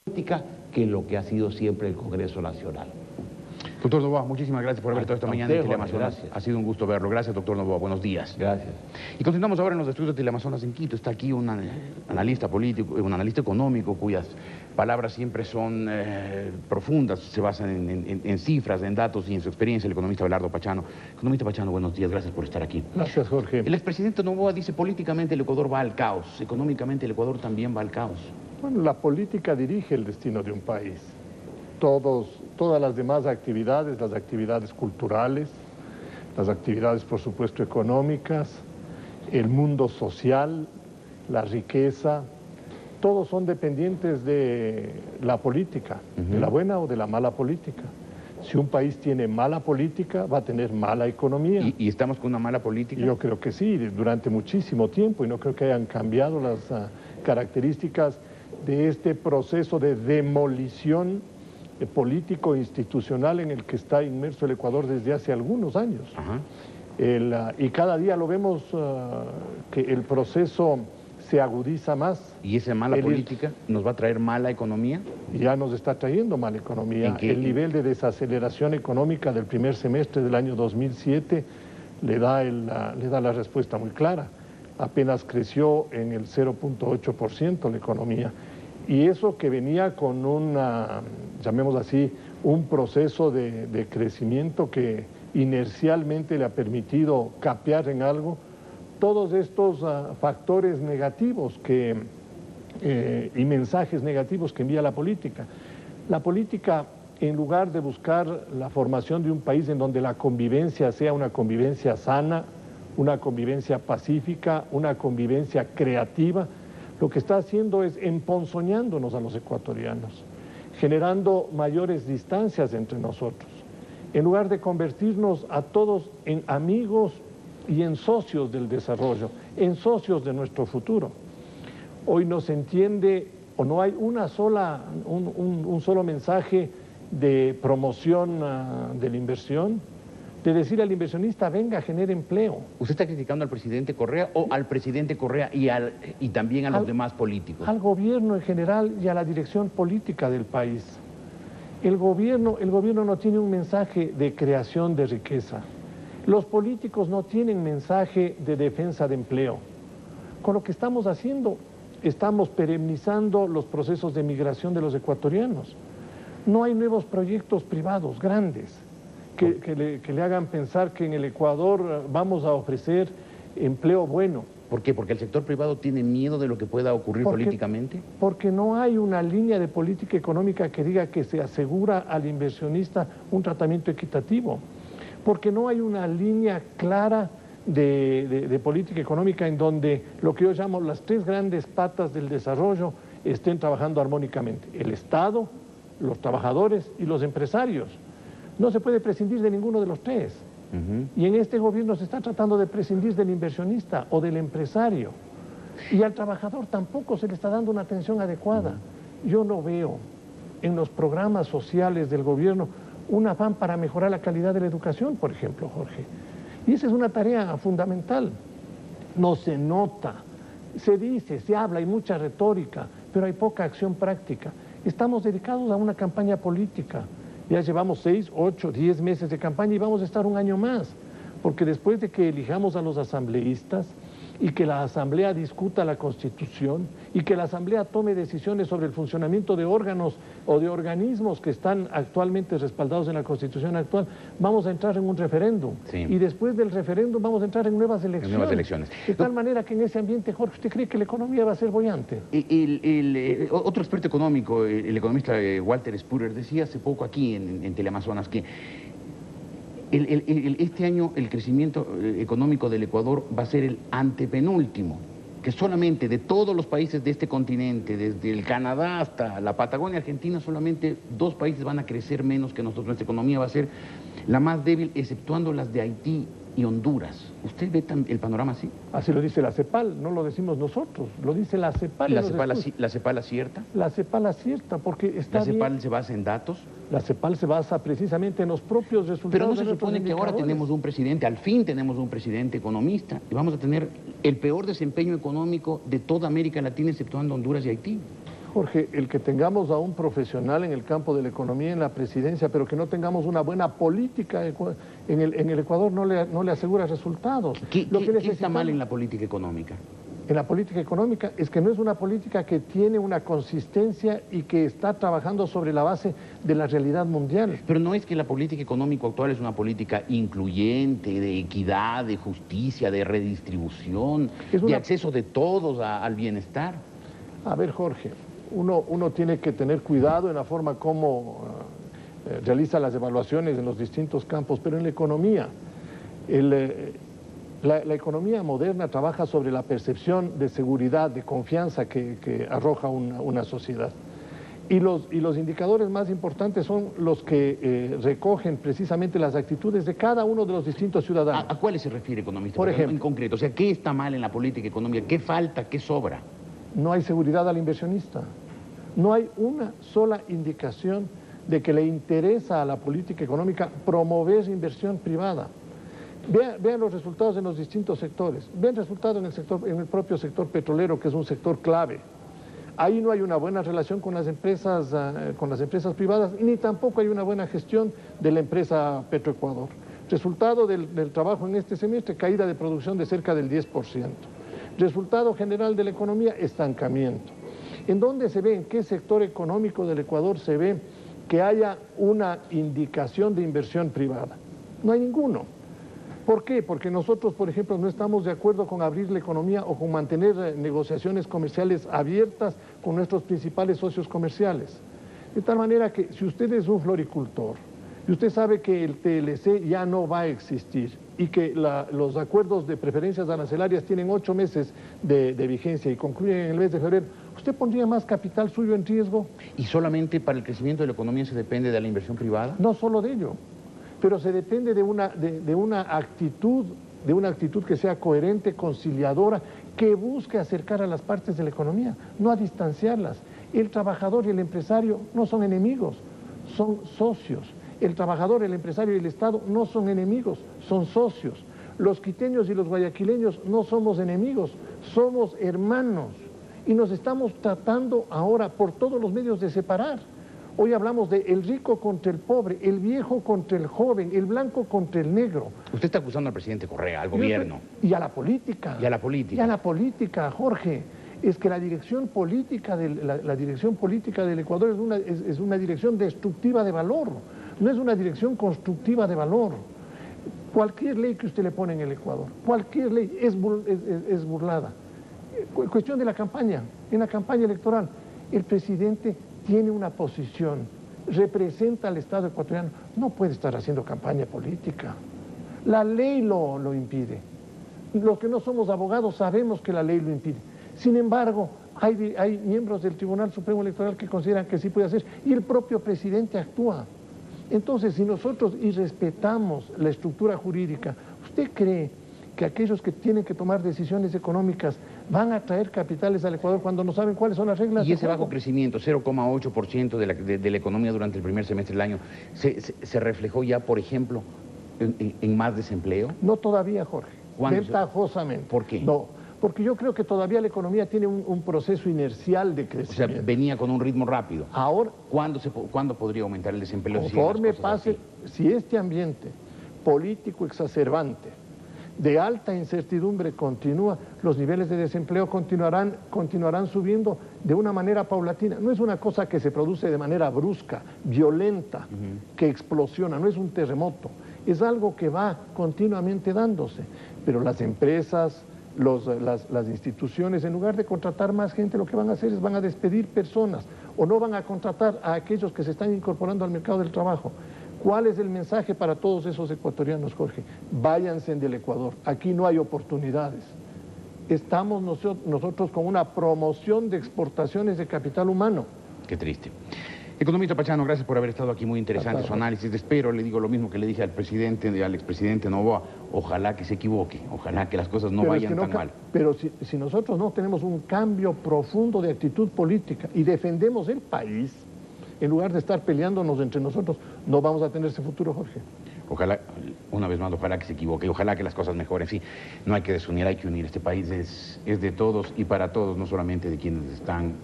política que lo que ha sido siempre el Congreso Nacional. Doctor Noboa, muchísimas gracias por haber estado esta mañana en Teleamazonas. Gracias. Ha sido un gusto verlo. Gracias, doctor Noboa. Buenos días. Gracias. Y continuamos ahora en los estudios de Teleamazonas en Quito. Está aquí un analista político, un analista económico cuyas palabras siempre son profundas, se basan en cifras, en datos y en su experiencia, el economista Abelardo Pachano. Economista Pachano, buenos días. Gracias por estar aquí. Gracias, Jorge. El expresidente Noboa dice políticamente el Ecuador va al caos, económicamente el Ecuador también va al caos. Bueno, la política dirige el destino de un país. Todas las demás actividades, las actividades culturales, las actividades, por supuesto, económicas, el mundo social, la riqueza, todos son dependientes de la política, de la buena o de la mala política. Si un país tiene mala política, va a tener mala economía. ¿Y estamos con una mala política? Yo creo que sí, durante muchísimo tiempo, y no creo que hayan cambiado las características de este proceso de demolición político e institucional en el que está inmerso el Ecuador desde hace algunos años. Y cada día lo vemos que el proceso se agudiza más. ¿Y esa mala política nos va a traer mala economía? Ya nos está trayendo mala economía. El nivel de desaceleración económica del primer semestre del año 2007 le da la respuesta muy clara. Apenas creció en el 0.8% la economía. Y eso que venía con llamemos así, un proceso de crecimiento que inercialmente le ha permitido capear en algo todos estos factores negativos y mensajes negativos que envía la política. La política, en lugar de buscar la formación de un país en donde la convivencia sea una convivencia sana, una convivencia pacífica, una convivencia creativa, lo que está haciendo es emponzoñándonos a los ecuatorianos, generando mayores distancias entre nosotros. En lugar de convertirnos a todos en amigos y en socios del desarrollo, en socios de nuestro futuro. Hoy no se entiende o no hay un solo mensaje de promoción de la inversión, de decir al inversionista, venga, genere empleo. ¿Usted está criticando al presidente Correa o al presidente Correa y también a los demás políticos? Al gobierno en general y a la dirección política del país. El gobierno no tiene un mensaje de creación de riqueza. Los políticos no tienen mensaje de defensa de empleo. Con lo que estamos haciendo, estamos perennizando los procesos de migración de los ecuatorianos. No hay nuevos proyectos privados grandes que le hagan pensar que en el Ecuador vamos a ofrecer empleo bueno. ¿Por qué? ¿Porque el sector privado tiene miedo de lo que pueda ocurrir políticamente? Porque no hay una línea de política económica que diga que se asegura al inversionista un tratamiento equitativo. Porque no hay una línea clara de política económica en donde lo que yo llamo las tres grandes patas del desarrollo estén trabajando armónicamente. El Estado, los trabajadores y los empresarios. No se puede prescindir de ninguno de los tres. Y en este gobierno se está tratando de prescindir del inversionista o del empresario. Y al trabajador tampoco se le está dando una atención adecuada. Yo no veo en los programas sociales del gobierno un afán para mejorar la calidad de la educación, por ejemplo, Jorge. Y esa es una tarea fundamental. No se nota, se dice, se habla, hay mucha retórica, pero hay poca acción práctica. Estamos dedicados a una campaña política. Ya llevamos 6, 8, 10 meses de campaña y vamos a estar un año más, porque después de que elijamos a los asambleístas y que la asamblea discuta la Constitución y que la asamblea tome decisiones sobre el funcionamiento de órganos o de organismos que están actualmente respaldados en la Constitución actual, vamos a entrar en un referéndum. Y después del referéndum vamos a entrar en nuevas elecciones. De tal manera que en ese ambiente, Jorge, ¿usted cree que la economía va a ser boyante? Otro experto económico, el economista Walter Spurer, decía hace poco aquí en Teleamazonas que este año el crecimiento económico del Ecuador va a ser el antepenúltimo, que solamente de todos los países de este continente, desde el Canadá hasta la Patagonia Argentina, solamente 2 países van a crecer menos que nosotros. Nuestra economía va a ser la más débil, exceptuando las de Haití y Honduras. ¿Usted ve el panorama así? Así lo dice la CEPAL, no lo decimos nosotros, lo dice la CEPAL. ¿La CEPAL acierta? La CEPAL acierta porque está ¿La CEPAL se basa en datos? La CEPAL se basa precisamente en los propios resultados. Pero no se supone que ahora tenemos un presidente, al fin tenemos un presidente economista, y vamos a tener el peor desempeño económico de toda América Latina, exceptuando Honduras y Haití. Jorge, el que tengamos a un profesional en el campo de la economía en la presidencia, pero que no tengamos una buena política en el Ecuador no le asegura resultados. ¿Qué está mal en la política económica? En la política económica es que no es una política que tiene una consistencia y que está trabajando sobre la base de la realidad mundial. Pero no es que la política económica actual es una política incluyente, de equidad, de justicia, de redistribución, de acceso de todos al bienestar. A ver, Jorge, uno tiene que tener cuidado en la forma como realiza las evaluaciones en los distintos campos, pero en la economía, la economía moderna trabaja sobre la percepción de seguridad, de confianza que arroja una sociedad. Y los indicadores más importantes son los que recogen precisamente las actitudes de cada uno de los distintos ciudadanos. ¿A cuáles se refiere, economista? Por ejemplo, en concreto, o sea, ¿qué está mal en la política económica? ¿Qué falta? ¿Qué sobra? No hay seguridad al inversionista. No hay una sola indicación de que le interesa a la política económica promover inversión privada. Vean los resultados en los distintos sectores. Vean resultados en el propio sector petrolero, que es un sector clave. Ahí no hay una buena relación con las empresas privadas, ni tampoco hay una buena gestión de la empresa Petroecuador. Resultado del trabajo en este semestre, caída de producción de cerca del 10%. Resultado general de la economía, estancamiento. ¿En dónde se ve, en qué sector económico del Ecuador se ve que haya una indicación de inversión privada? No hay ninguno. ¿Por qué? Porque nosotros, por ejemplo, no estamos de acuerdo con abrir la economía o con mantener negociaciones comerciales abiertas con nuestros principales socios comerciales. De tal manera que si usted es un floricultor y usted sabe que el TLC ya no va a existir y que los acuerdos de preferencias arancelarias tienen 8 meses de vigencia y concluyen en el mes de febrero, ¿usted pondría más capital suyo en riesgo? ¿Y solamente para el crecimiento de la economía se depende de la inversión privada? No solo de ello, pero se depende de una actitud que sea coherente, conciliadora, que busque acercar a las partes de la economía, no a distanciarlas. El trabajador y el empresario no son enemigos, son socios. El trabajador, el empresario y el Estado no son enemigos, son socios. Los quiteños y los guayaquileños no somos enemigos, somos hermanos. Y nos estamos tratando ahora por todos los medios de separar. Hoy hablamos de el rico contra el pobre, el viejo contra el joven, el blanco contra el negro. Usted está acusando al presidente Correa, al gobierno. Y a la política. Y a la política. Y a la política, Jorge. Es que la dirección política del Ecuador es una dirección destructiva de valor, no es una dirección constructiva de valor. Cualquier ley que usted le pone en el Ecuador, cualquier ley es burlada. Cuestión de la campaña, en la campaña electoral, el presidente tiene una posición, representa al Estado ecuatoriano, no puede estar haciendo campaña política. La ley lo impide. Los que no somos abogados sabemos que la ley lo impide. Sin embargo, hay miembros del Tribunal Supremo Electoral que consideran que sí puede hacer y el propio presidente actúa. Entonces, si nosotros irrespetamos la estructura jurídica, ¿usted cree que aquellos que tienen que tomar decisiones económicas van a traer capitales al Ecuador cuando no saben cuáles son las reglas? Y ese bajo crecimiento, 0,8% de la economía durante el primer semestre del año, ¿se reflejó ya, por ejemplo, en más desempleo? No todavía, Jorge. Ventajosamente. ¿Por qué? No, porque yo creo que todavía la economía tiene un proceso inercial de crecimiento. O sea, venía con un ritmo rápido. Ahora, ¿Cuándo podría aumentar el desempleo? Conforme pase, si este ambiente político exacerbante de alta incertidumbre continúa, los niveles de desempleo continuarán subiendo de una manera paulatina. No es una cosa que se produce de manera brusca, violenta, que explosiona, no es un terremoto. Es algo que va continuamente dándose. Pero las empresas, las instituciones, en lugar de contratar más gente, lo que van a hacer es van a despedir personas o no van a contratar a aquellos que se están incorporando al mercado del trabajo. ¿Cuál es el mensaje para todos esos ecuatorianos, Jorge? Váyanse del Ecuador, aquí no hay oportunidades. Estamos nosotros con una promoción de exportaciones de capital humano. Qué triste. Economista Pachano, gracias por haber estado aquí, muy interesante su análisis. Espero, le digo lo mismo que le dije al expresidente Noboa, ojalá que se equivoque, ojalá que las cosas no vayan tan mal. Pero si nosotros no tenemos un cambio profundo de actitud política y defendemos el país, en lugar de estar peleándonos entre nosotros, no vamos a tener ese futuro, Jorge. Ojalá, una vez más, ojalá que se equivoque, ojalá que las cosas mejoren. Sí, no hay que desunir, hay que unir. Este país es de todos y para todos, no solamente de quienes están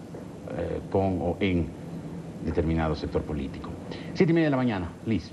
con o en determinado sector político. 7:30 de la mañana, Liz.